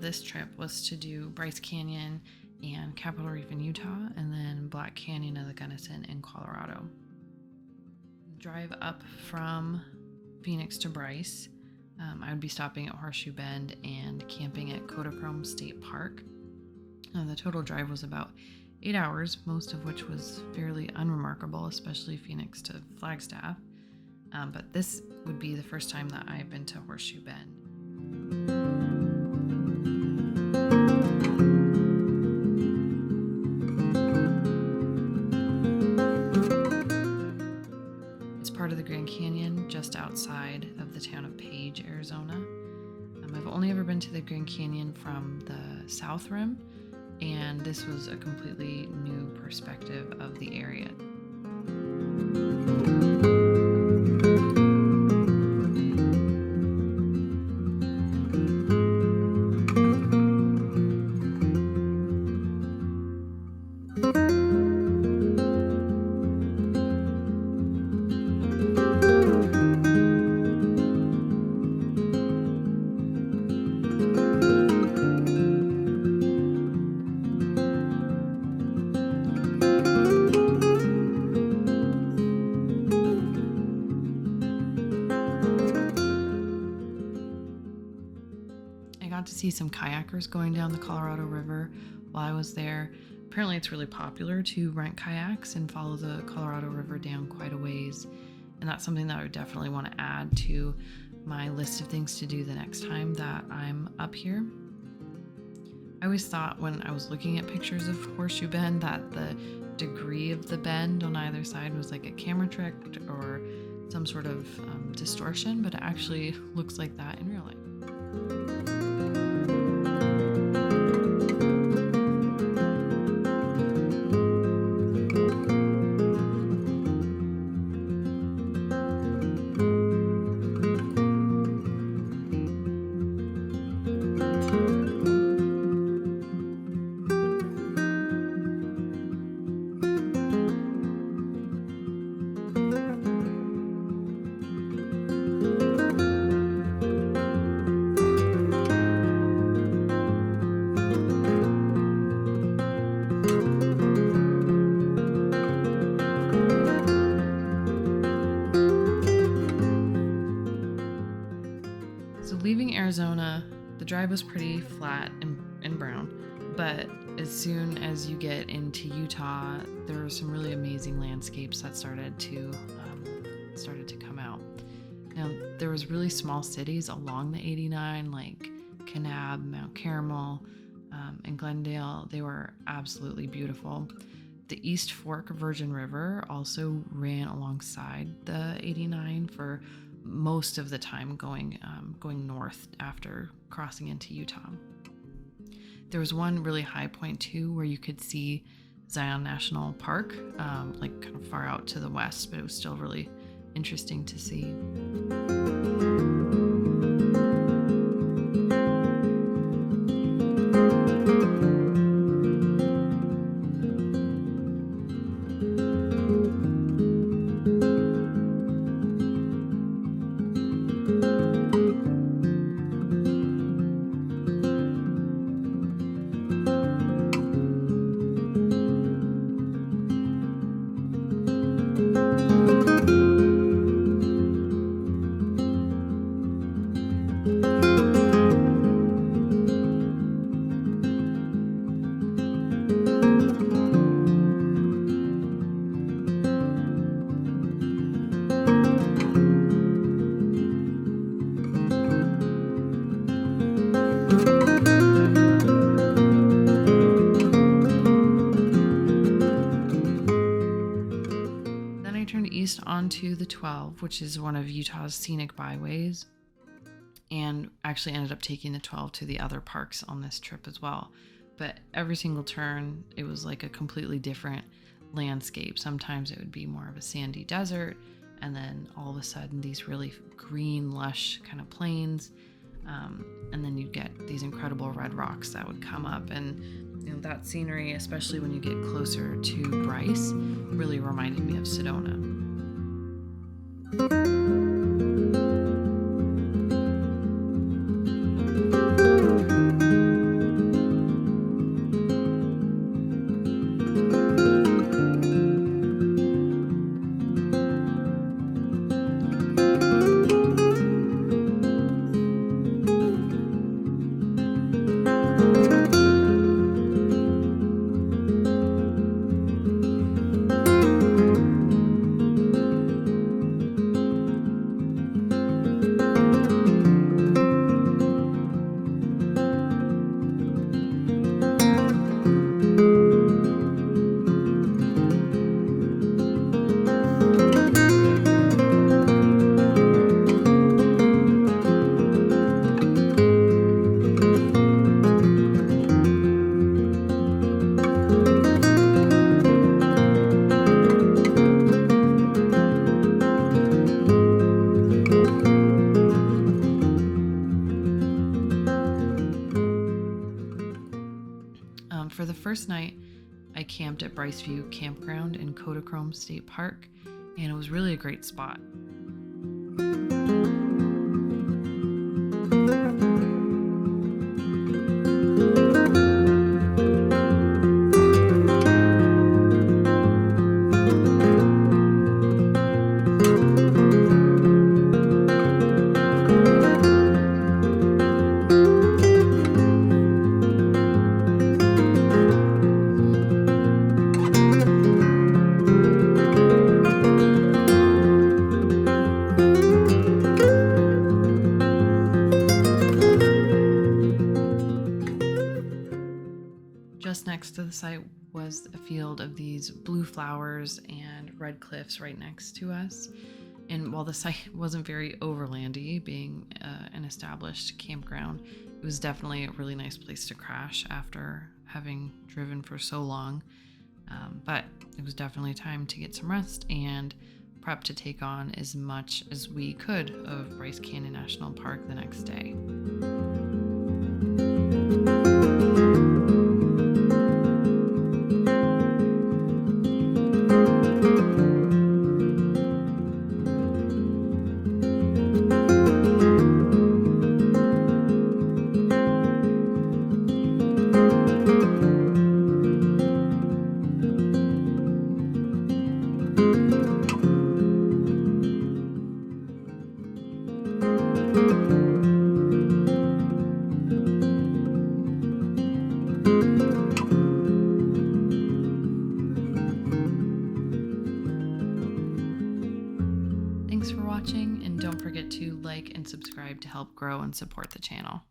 this trip was to do Bryce Canyon and Capitol Reef in Utah, and then Black Canyon of the Gunnison in Colorado. Drive up from Phoenix to Bryce, I would be stopping at Horseshoe Bend and camping at Kodachrome State Park. The total drive was about 8 hours, most of which was fairly unremarkable, especially Phoenix to Flagstaff. But this would be the first time that I've been to Horseshoe Bend. It's part of the Grand Canyon just outside of the town of Page, Arizona. I've only ever been to the Grand Canyon from the South Rim, and this was a completely new perspective of the area. To see some kayakers going down the Colorado River while I was there. Apparently it's really popular to rent kayaks and follow the Colorado River down quite a ways, and that's something that I would definitely want to add to my list of things to do the next time that I'm up here. I always thought when I was looking at pictures of Horseshoe Bend that the degree of the bend on either side was like a camera trick or some sort of distortion, but it actually looks like that in real life. Leaving Arizona, the drive was pretty flat and brown, but as soon as you get into Utah, there were some really amazing landscapes that started to come out. Now, there was really small cities along the 89, like Kanab, Mount Carmel, and Glendale. They were absolutely beautiful. The East Fork Virgin River also ran alongside the 89 for most of the time going north after crossing into Utah. There was one really high point too where you could see Zion National Park, like kind of far out to the west, but it was still really interesting to see. Onto the 12, which is one of Utah's scenic byways, and actually ended up taking the 12 to the other parks on this trip as well. But every single turn, it was like a completely different landscape. Sometimes it would be more of a sandy desert, and then all of a sudden these really green, lush kind of plains, and then you'd get these incredible red rocks that would come up. And that scenery, especially when you get closer to Bryce, really reminded me of Sedona. first night, I camped at Bryce View Campground in Kodachrome State Park, and it was really a great spot. Just next to the site was a field of these blue flowers and red cliffs right next to us. And while the site wasn't very overlandy, being an established campground, it was definitely a really nice place to crash after having driven for so long. But it was definitely time to get some rest and prep to take on as much as we could of Bryce Canyon National Park the next day. Thanks for watching, and don't forget to like and subscribe to help grow and support the channel.